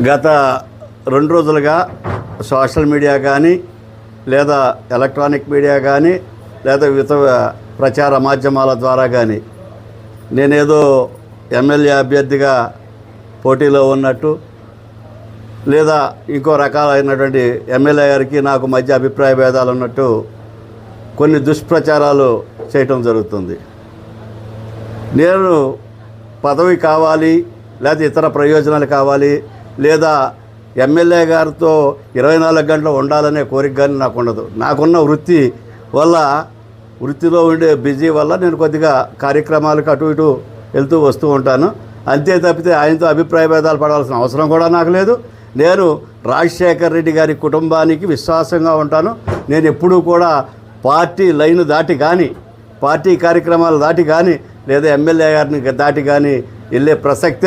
గత 2 రోజులుగా social media కానీ లేదా ఎలక్ట్రానిక్ మీడియా కానీ లేదా వివిధ ప్రచార మాధ్యమాల ద్వారా కానీ నేనేదో ఎమ్మెల్యే అభ్యర్థిగా పోటీలో ఉన్నట్టు లేదా ఇంకో రకాలైనటువంటి ఎమ్మెల్యే గారికి నాకు మధ్య అభిప్రాయ భేదాలు ఉన్నట్టు కొన్ని దుష్ప్రచారాలు చేయటం జరుగుతుంది. నేను పదవి కావాలి లేదా ఇతర ప్రయోజనాలు కావాలి లేదా ఎమ్మెల్యే గారితో 24 గంటలు ఉండాలనే కోరిక కానీ నాకు ఉండదు. నాకున్న వృత్తి వల్ల వృత్తిలో ఉండే బిజీ వల్ల నేను కొద్దిగా కార్యక్రమాలకు అటు ఇటు వెళ్తూ వస్తూ ఉంటాను. అంతే తప్పితే ఆయనతో అభిప్రాయ భేదాలు పడాల్సిన అవసరం కూడా నాకు లేదు. నేను రాజశేఖర్ రెడ్డి గారి కుటుంబానికి విశ్వాసంగా ఉంటాను. నేను ఎప్పుడూ కూడా పార్టీ లైన్ దాటి కానీ పార్టీ కార్యక్రమాలు దాటి కానీ లేదా ఎమ్మెల్యే గారిని దాటి కానీ వెళ్ళే ప్రసక్తే